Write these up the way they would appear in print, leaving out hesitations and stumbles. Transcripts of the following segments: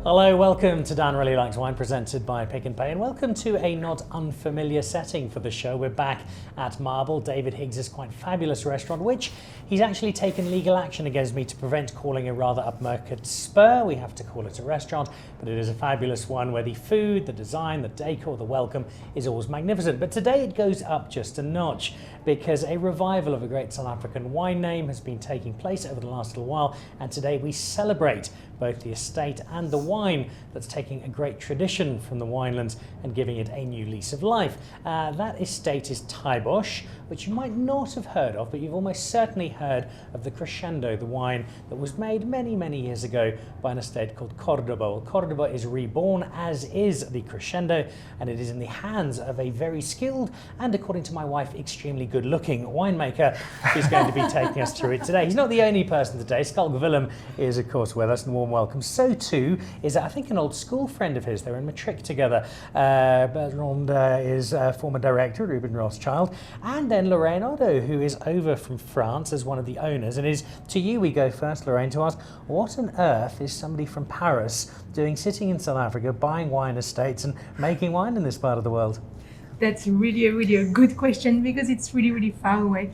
Hello, welcome to Dan Really Likes Wine, presented by Pick n Pay, and welcome to a not unfamiliar setting for the show. We're back at Marble, David Higgs's quite fabulous restaurant, which he's actually taken legal action against me to prevent calling a rather upmarket spur. We have to call it a restaurant, but it is a fabulous one where the food, the design, the decor, the welcome is always magnificent. But today it goes up just a notch because a revival of a great South African wine name has been taking place over the last little while, and today we celebrate both the estate and the wine that's taking a great tradition from the winelands and giving it a new lease of life. That estate is Taaibosch, which you might not have heard of, but you've almost certainly heard of the Crescendo, the wine that was made many, many years ago by an estate called Cordoba. Well, Cordoba is reborn, as is the Crescendo, and it is in the hands of a very skilled and, according to my wife, extremely good-looking winemaker who's going to be taking us through it today. He's not the only person today. Schalk-Willem is, of course, with us, and warm welcome. So too is, I think, an old school friend of his. They were in matric together. Bertrand is a former director, Ruben Rothschild, and then Lorraine Oddo, who is over from France as one of the owners. And is to you we go first, Lorraine, to ask, what on earth is somebody from Paris doing sitting in South Africa, buying wine estates and making wine in this part of the world? That's really a good question, because it's really far away.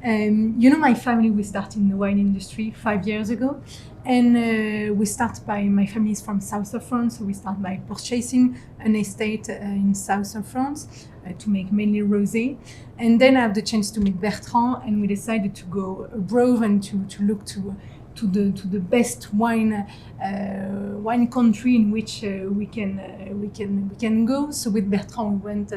My family, we started in the wine industry 5 years ago, and my family is from south of France, so we start by purchasing an estate in south of France to make mainly rosé. And then I have the chance to meet Bertrand, and we decided to go abroad and to look to the best wine country in which we can go. So with Bertrand we went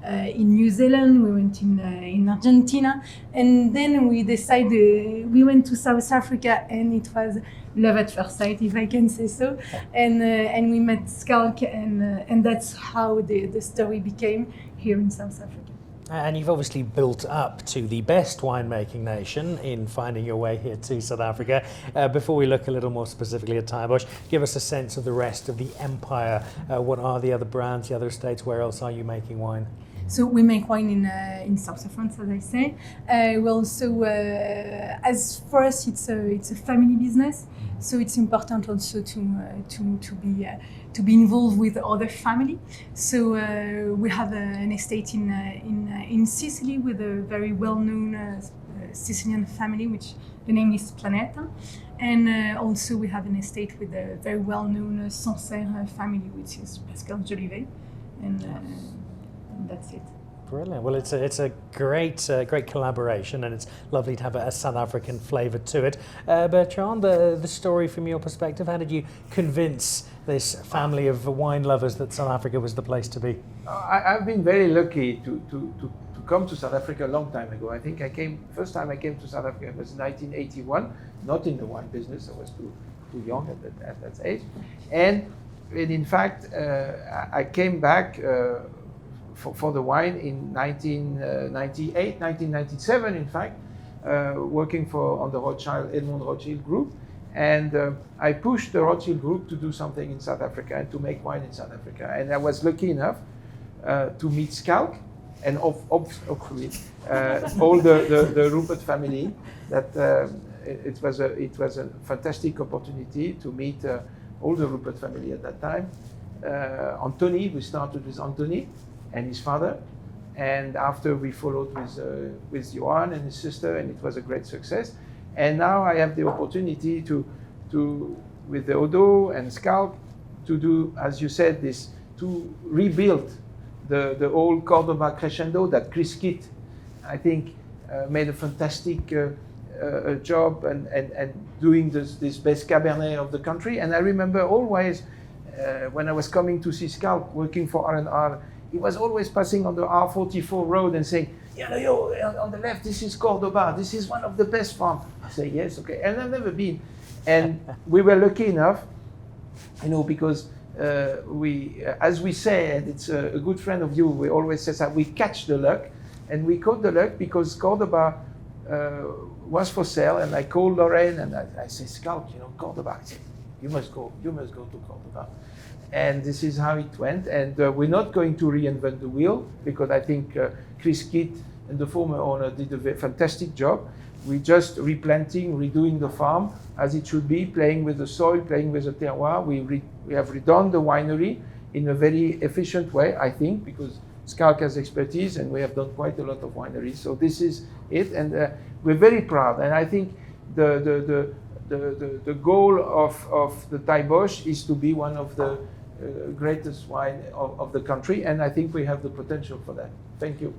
in New Zealand, we went in Argentina, and then we decided we went to South Africa, and it was love at first sight, if I can say so. And we met Schalk, and that's how the story became here in South Africa. And you've obviously built up to the best winemaking nation in finding your way here to South Africa. Before we look a little more specifically at Taaibosch, give us a sense of the rest of the empire. What are the other brands, the other estates? Where else are you making wine? So we make wine in south of France, as I say. We also, as for us, it's a family business. So it's important also to be involved with other family. So we have an estate in Sicily with a very well-known Sicilian family, which the name is Planeta. And also we have an estate with a very well-known Sancerre family, which is Pascal Jolivet. And that's it. Brilliant. Well, it's a great collaboration, and it's lovely to have a South African flavour to it. Bertrand, the story from your perspective, how did you convince this family of wine lovers that South Africa was the place to be? I've been very lucky to come to South Africa a long time ago. I think first time I came to South Africa was in 1981, not in the wine business. I was too young at that age. And in fact, I came back for the wine in 1998, 1997, in fact, working on the Edmond Rothschild Group. And I pushed the Rothschild Group to do something in South Africa and to make wine in South Africa. And I was lucky enough to meet Schalk and hopefully all the Rupert family. That it was a fantastic opportunity to meet all the Rupert family at that time. Anthony, we started with Anthony and his father, and after we followed with Johan and his sister, and it was a great success. And now I have the opportunity to with the Oddo and Schalk to do, as you said, to rebuild the old Cordoba Crescendo that Chris Kitt, I think, made a fantastic job and doing this best Cabernet of the country. And I remember always when I was coming to see Schalk working for R&R, he was always passing on the R44 road and saying, on the left, this is Cordoba, this is one of the best farms. I say, yes, okay, and I've never been. And we were lucky enough, because as we say, and it's a good friend of you, we always say that we catch the luck, and we caught the luck because Cordoba was for sale, and I called Lorraine and I say, Schalk, Cordoba. I said, you must go to Cordoba. And this is how it went. And we're not going to reinvent the wheel, because I think Chris Kitt and the former owner did a fantastic job. We just replanting, redoing the farm as it should be, playing with the soil, playing with the terroir. We have redone the winery in a very efficient way, I think, because Schalk has expertise and we have done quite a lot of wineries. So this is it, and we're very proud. And I think the goal of the Taaibosch is to be one of the greatest wine of the country, and I think we have the potential for that. Thank you.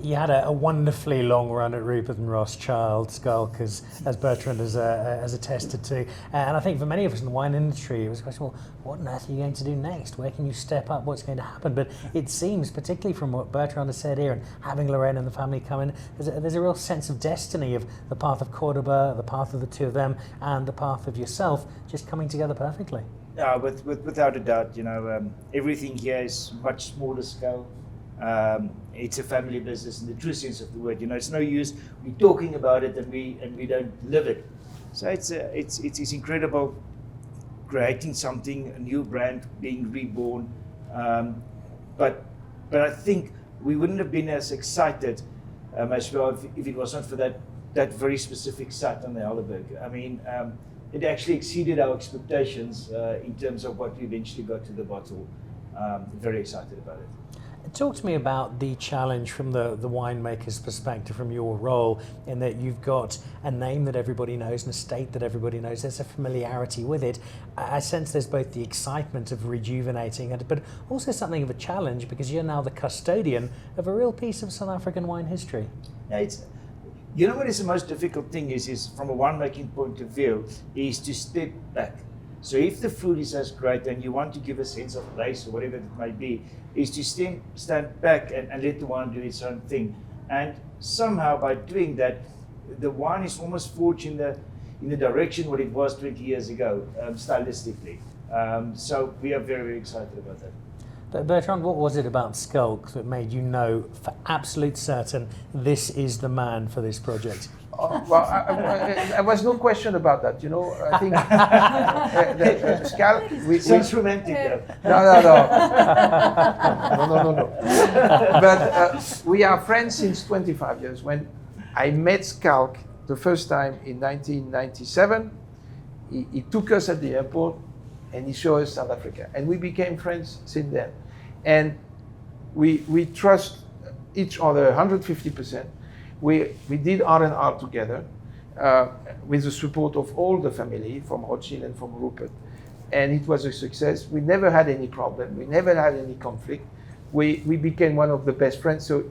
You had a wonderfully long run at Rupert and Rothschild, Schalk, as Bertrand has attested to. And I think for many of us in the wine industry, it was a question, well, what on earth are you going to do next? Where can you step up? What's going to happen? But it seems, particularly from what Bertrand has said here, and having Lorraine and the family come in, there's a real sense of destiny of the path of Cordoba, the path of the two of them, and the path of yourself just coming together perfectly. Without a doubt, everything here is much smaller scale. It's a family business in the true sense of the word. It's no use we talking about it and we don't live it. So it's incredible, creating something, a new brand being reborn. But I think we wouldn't have been as excited as well if it wasn't for that very specific site on the Helleberg. I mean, it actually exceeded our expectations in terms of what we eventually got to the bottle. Very excited about it. Talk to me about the challenge from the winemaker's perspective, from your role, in that you've got a name that everybody knows and a state that everybody knows. There's a familiarity with it. I sense there's both the excitement of rejuvenating it, but also something of a challenge because you're now the custodian of a real piece of South African wine history. Yeah, what is the most difficult thing is from a winemaking point of view, is to step back. So if the food is as great and you want to give a sense of place or whatever it may be, is to stand back and let the wine do its own thing. And somehow by doing that, the wine is almost forged in the direction what it was 20 years ago, stylistically. So we are very, very excited about that. But Bertrand, what was it about Schalk that made you know for absolute certain this is the man for this project? There was no question about that. I think Schalk. Sounds romantic, though. No. But we are friends since 25 years. When I met Schalk the first time in 1997, he took us at the airport and he showed us South Africa, and we became friends since then. And we trust each other 150%. We did R&R together with the support of all the family from Rothschild and from Rupert, and it was a success. We never had any problem. We never had any conflict. We became one of the best friends. So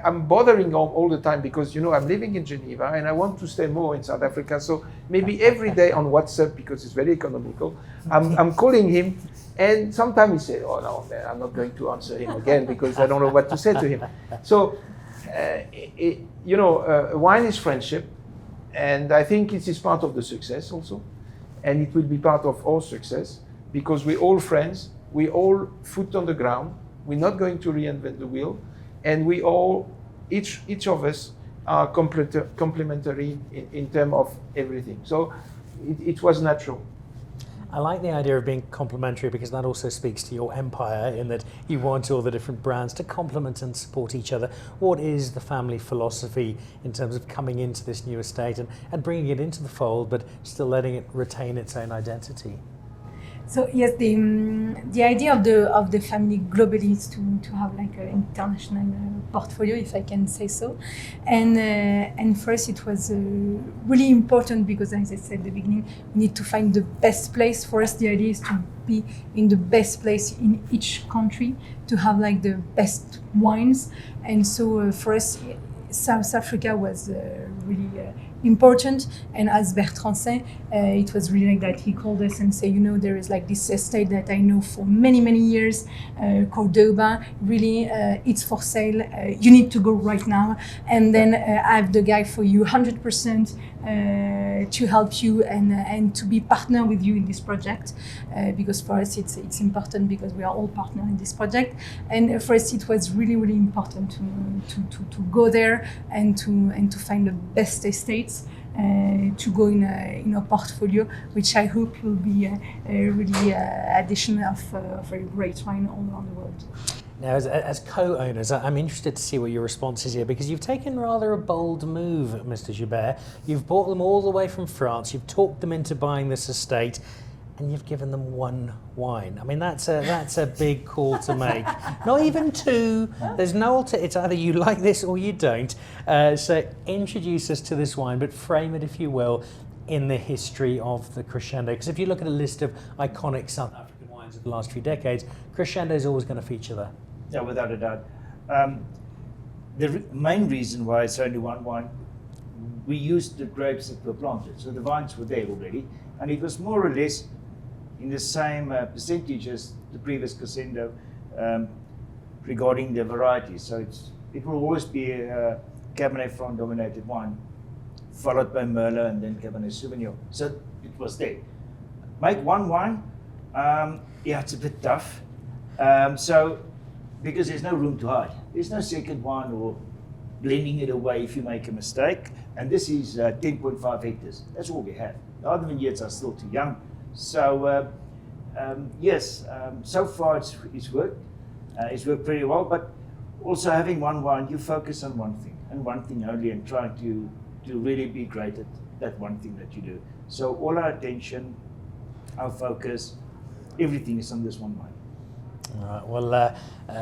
I'm bothering all the time because I'm living in Geneva and I want to stay more in South Africa. So maybe every day on WhatsApp, because it's very economical, I'm calling him, and sometimes he says, "Oh no, man, I'm not going to answer him again because I don't know what to say to him." So. Wine is friendship, and I think it is part of the success also, and it will be part of our success because we're all friends, we all foot on the ground, we're not going to reinvent the wheel, and we all, each of us are complementary in terms of everything. So it was natural. I like the idea of being complementary because that also speaks to your empire in that you want all the different brands to complement and support each other. What is the family philosophy in terms of coming into this new estate and bringing it into the fold but still letting it retain its own identity? So yes, the idea of the family globally is to have like an international portfolio, if I can say so, and for us it was really important because, as I said at the beginning, we need to find the best place. For us, the idea is to be in the best place in each country to have like the best wines, and so for us, South Africa was really important. And as Bertrand said, it was really like that. He called us and said, there is like this estate that I know for many, many years, Cordoba, really, it's for sale. You need to go right now. And then I have the guy for you 100% to help you and to be partner with you in this project. Because for us, it's important because we are all partners in this project. And for us, it was really, really important to go there and to find the best estates. To go in a portfolio, which I hope will be a really addition of very great wine all around the world. Now, as co-owners, I'm interested to see what your response is here, because you've taken rather a bold move, Mr. Joubert. You've brought them all the way from France, you've talked them into buying this estate, and you've given them one wine. I mean, that's a big call to make. Not even two. There's no it's either you like this or you don't. So introduce us to this wine, but frame it, if you will, in the history of the Crescendo. Because if you look at a list of iconic South African wines of the last few decades, Crescendo is always going to feature there. Yeah, without a doubt. The main reason why it's only one wine, we used the grapes that were planted, so the vines were there already, and it was more or less in the same percentage as the previous Crescendo regarding the varieties. So it will always be a Cabernet Franc dominated wine, followed by Merlot and then Cabernet Sauvignon. So it was there. Make one wine, yeah, it's a bit tough. So, because there's no room to hide. There's no second one or blending it away if you make a mistake. And this is 10.5 hectares. That's all we have. The other vineyards are still too young. So, yes, so far it's worked. It's worked pretty well, but also having one wine, you focus on one thing and one thing only, and trying to really be great at that one thing that you do. So all our attention, our focus, everything is on this one wine. All right, well,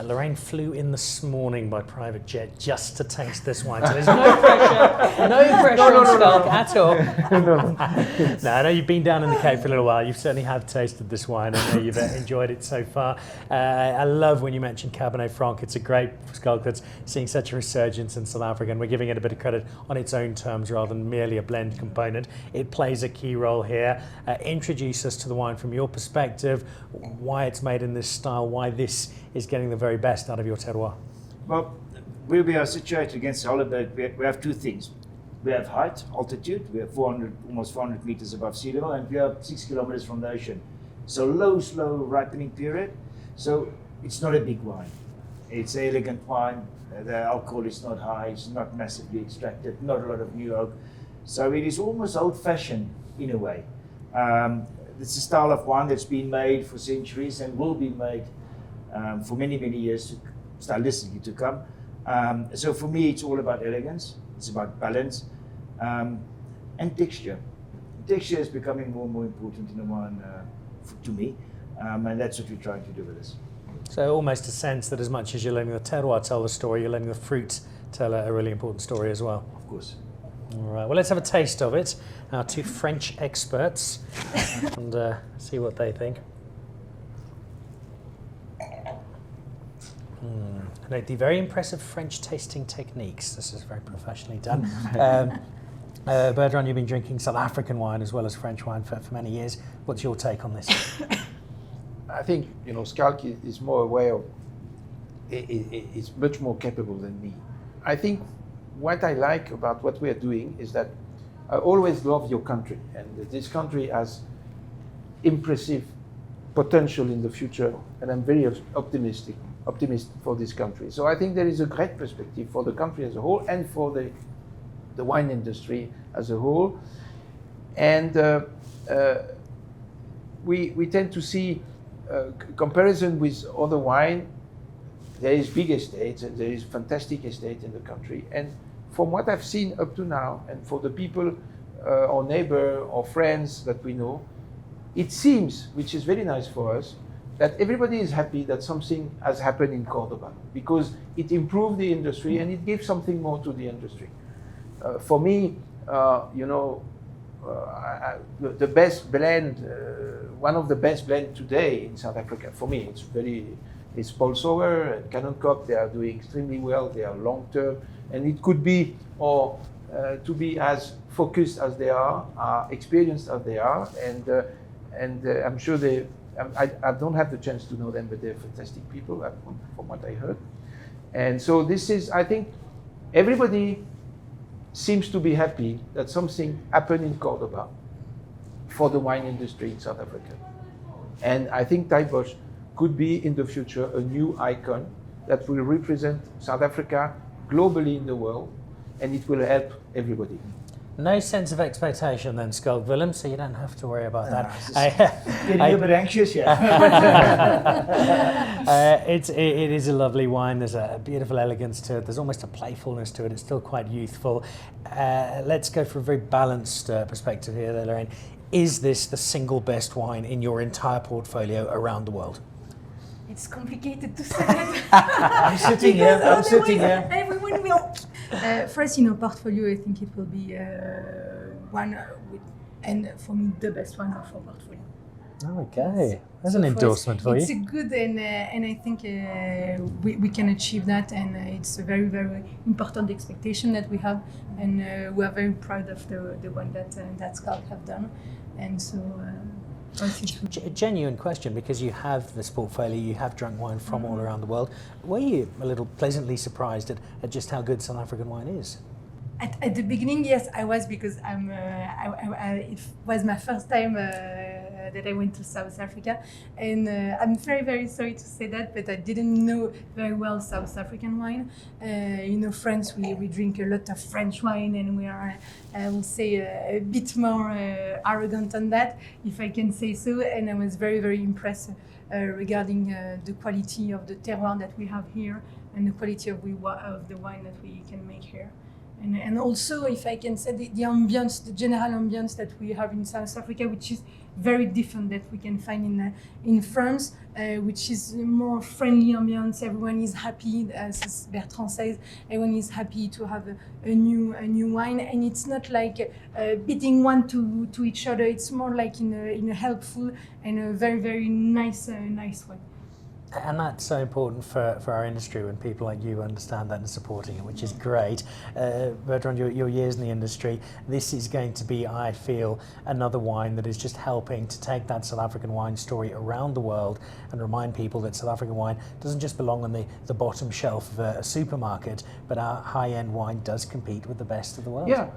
Lorraine flew in this morning by private jet just to taste this wine, so there's no pressure, on Schalk at all. No, I know you've been down in the Cape for a little while. You certainly have tasted this wine. I know you've enjoyed it so far. I love when you mention Cabernet Franc. It's a great Schalk that's seeing such a resurgence in South Africa, and we're giving it a bit of credit on its own terms rather than merely a blend component. It plays a key role here. Introduce us to the wine from your perspective, why it's made in this style, why this is getting the very best out of your terroir. Well, where we are situated against Heidelberg, we have two things. We have height, altitude. We have almost 400 meters above sea level, and we are 6 kilometers from the ocean. So low, slow ripening period. So it's not a big wine. It's an elegant wine. The alcohol is not high. It's not massively extracted. Not a lot of new oak. So it is almost old-fashioned in a way. It's a style of wine that's been made for centuries and will be made for many, many years stylistically to come. So for me, it's all about elegance. It's about balance and texture. Texture is becoming more and more important in the wine to me, and that's what we're trying to do with this. So almost a sense that as much as you're letting the terroir tell the story, you're letting the fruit tell a really important story as well. Of course. All right, well, let's have a taste of it. Our two French experts, and see what they think. Note the very impressive French tasting techniques. This is very professionally done. Bertrand, you've been drinking South African wine as well as French wine for many years. What's your take on this? I think, Schalk is more aware of, it's much more capable than me. I think what I like about what we are doing is that I always love your country, and this country has impressive potential in the future, and I'm very optimistic for this country. So I think there is a great perspective for the country as a whole and for the wine industry as a whole. And we tend to see comparison with other wine. There is big estates and there is fantastic estate in the country. And from what I've seen up to now, and for the people, our neighbor or friends that we know, it seems, which is very nice for us, that everybody is happy that something has happened in Cordoba, because it improved the industry and it gave something more to the industry. For me, the best blend, one of the best blend today in South Africa, for me, it's Paul Sauer and Cannon Cop. They are doing extremely well. They are long term, and it could be, or to be as focused as they are experienced as they are, and I'm sure they. I don't have the chance to know them, but they're fantastic people from what I heard. And so this is, I think, everybody seems to be happy that something happened in Cordoba for the wine industry in South Africa. And I think Taaibosch could be in the future a new icon that will represent South Africa globally in the world, and it will help everybody. No sense of expectation then, Schalk-Willem, so you don't have to worry about that. Getting a bit anxious here. It is a lovely wine. There's a beautiful elegance to it. There's almost a playfulness to it. It's still quite youthful. Let's go for a very balanced perspective here, Lorraine. Is this the single best wine in your entire portfolio around the world? It's complicated to say that. I'm sitting here. Everyone will. For us, in our portfolio, I think it will be one, and for me, the best one of our portfolio. Okay, that's an endorsement for you. It's a good, and I think we can achieve that, and it's a very, very important expectation that we have, and we are very proud of the one that Schalk have done, and so. A genuine question, because you have this portfolio, you have drunk wine from all around the world. Were you a little pleasantly surprised at just how good South African wine is? At the beginning, yes, I was, because it was my first time that I went to South Africa, and I'm very, very sorry to say that, but I didn't know very well South African wine. France, we drink a lot of French wine, and we are, I would say, a bit more arrogant on that, if I can say so. And I was very, very impressed regarding the quality of the terroir that we have here, and the quality of the wine that we can make here. And also, if I can say, the ambience, the general ambience that we have in South Africa, which is very different that we can find in France, which is more friendly ambience. Everyone is happy, as Bertrand says. Everyone is happy to have a new wine, and it's not like beating one to each other. It's more like in a helpful and a very, very nice way. And that's so important for our industry, when people like you understand that and supporting it, which is great. Bertrand, your years in the industry, this is going to be, I feel, another wine that is just helping to take that South African wine story around the world and remind people that South African wine doesn't just belong on the bottom shelf of a supermarket, but our high-end wine does compete with the best of the world. Yeah,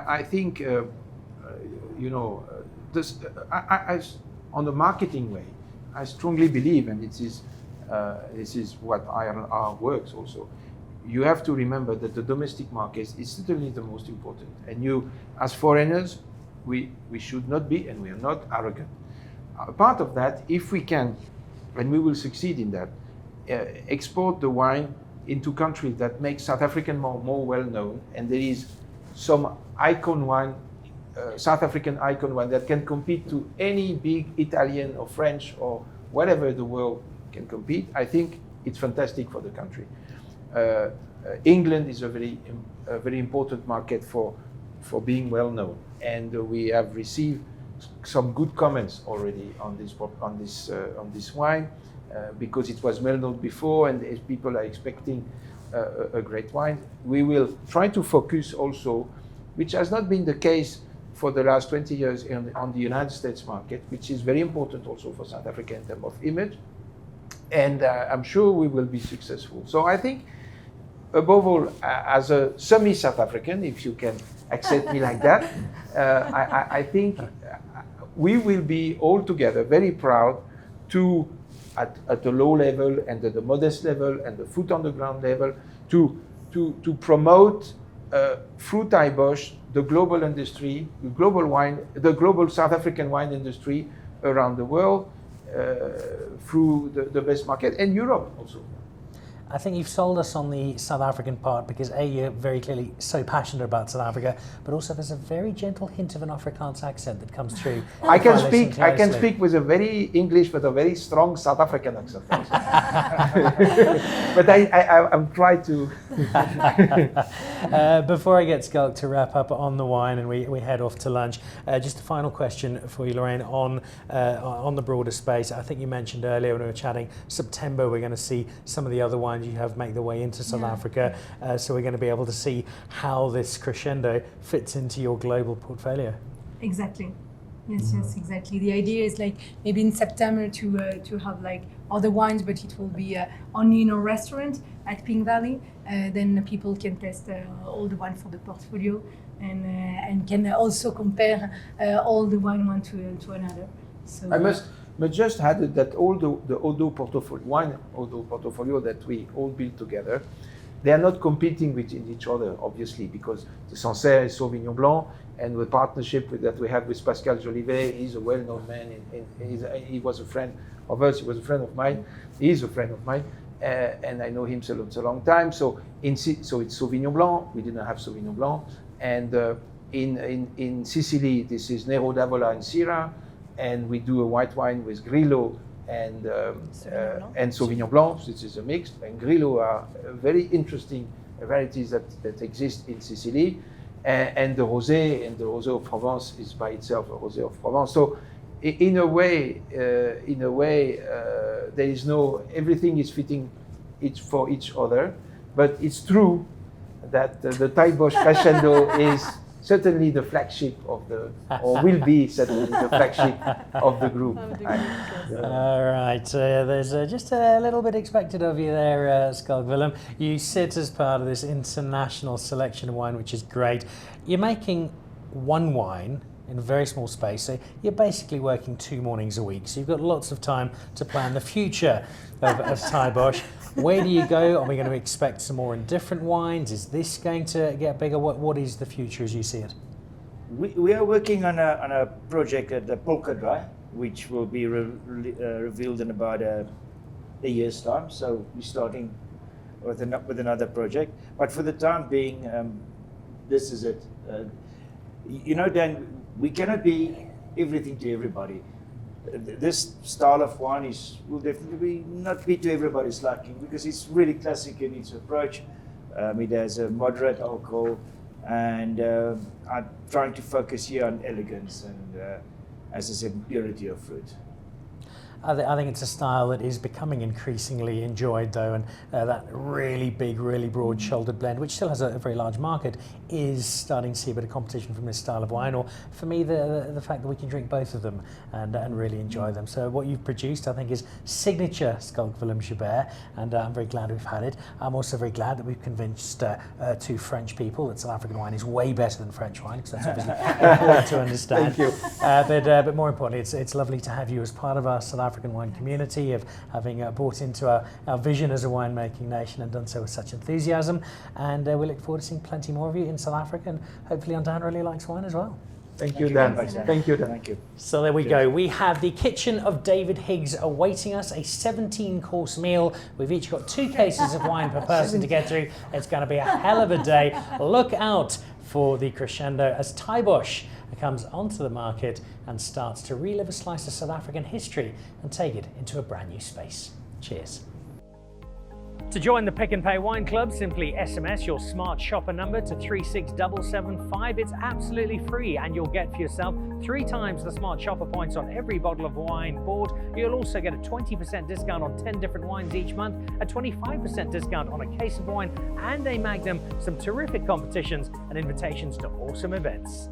I think, this, on the marketing way, I strongly believe, and this is what our works also. You have to remember that the domestic market is certainly the most important. And you, as foreigners, we should not be, and we are not arrogant. Part of that, if we can, and we will succeed in that, export the wine into countries that make South African more well known, and there is some icon wine. South African icon wine that can compete to any big Italian or French or whatever the world can compete. I think it's fantastic for the country. England is a very important market for being well known, and we have received some good comments already on this wine because it was well known before, and as people are expecting a great wine. We will try to focus also, which has not been the case for the last 20 years on the United States market, which is very important also for South Africa in terms of image. And I'm sure we will be successful. So I think, above all, as a semi-South African, if you can accept me like that, I think we will be all together very proud to, at the low level and at the modest level and the foot on the ground level, to promote through Taaibosch the global industry, the global South African wine industry around the world, through the best market, and Europe also. I think you've sold us on the South African part because A, you're very clearly so passionate about South Africa, but also there's a very gentle hint of an Afrikaans accent that comes through. I can speak with a very English, but a very strong South African accent. But I'm trying to. Before I get Schalk to wrap up on the wine and we head off to lunch, just a final question for you, Lorraine, on the broader space. I think you mentioned earlier when we were chatting, September we're going to see some of the other wines you have make their way into South Africa, so we're going to be able to see how this crescendo fits into your global portfolio. Exactly. Yes, exactly. The idea is like maybe in September to have like other wines, but it will be only in a restaurant at Pink Valley. Then people can test all the wine for the portfolio and can also compare all the one to another. So I must just add that all the Oddo portfolio, wine Oddo portfolio that we all built together, they are not competing with each other, obviously, because the Sancerre is Sauvignon Blanc, and the partnership that we have with Pascal Jolivet, he's a well-known man. He was a friend of us. He was a friend of mine. He's a friend of mine, and I know him so long time. So it's Sauvignon Blanc. We didn't have Sauvignon Blanc, and in Sicily, this is Nero d'Avola and Syrah, and we do a white wine with Grillo and Sauvignon Blanc. This is a mix, and Grillo are very interesting varieties that exist in Sicily. And the rosé of Provence is by itself a rosé of Provence. So, in a way, there is no, everything is fitting for each other. But it's true that the Taaibosch Crescendo is certainly the flagship of or will be certainly the flagship of the group. All right, there's just a little bit expected of you there, Schalk-Willem. You sit as part of this international selection of wine, which is great. You're making one wine in a very small space, so you're basically working 2 mornings a week, so you've got lots of time to plan the future of Taaibosch. Where do you go? Are we going to expect some more in different wines? Is this going to get bigger? What is the future as you see it? We are working on a project at the Polka Dry, which will be revealed in about a year's time. So we're starting with another project. But for the time being, this is it. You know, Dan, we cannot be everything to everybody. This style of wine will definitely not be to everybody's liking, because it's really classic in its approach. It has a moderate alcohol, and I'm trying to focus here on elegance and, as I said, purity of fruit. I think it's a style that is becoming increasingly enjoyed, though, and that really big, really broad-shouldered blend, which still has a very large market, is starting to see a bit of competition from this style of wine. Or for me, the fact that we can drink both of them and really enjoy them. So what you've produced, I think, is signature Schalk-Willem Joubert, and I'm very glad we've had it. I'm also very glad that we've convinced 2 French people that South African wine is way better than French wine, because that's obviously important to understand. Thank you. But more importantly, it's lovely to have you as part of our South African wine community, of having bought into our vision as a winemaking nation and done so with such enthusiasm. And we look forward to seeing plenty more of you in South Africa, and hopefully on Dan Really Likes Wine as well. Thank you, Dan. Thank you, Dan. Thank you. So there we go. We have the kitchen of David Higgs awaiting us, a 17-course meal. We've each got 2 cases of wine per person to get through. It's going to be a hell of a day. Look out for the Crescendo as Taaibosch comes onto the market and starts to relive a slice of South African history and take it into a brand new space. Cheers. To join the Pick and Pay Wine Club, simply SMS your smart shopper number to 36775. It's absolutely free, and you'll get for yourself 3 times the smart shopper points on every bottle of wine bought. You'll also get a 20% discount on 10 different wines each month, a 25% discount on a case of wine, and a Magnum, some terrific competitions and invitations to awesome events.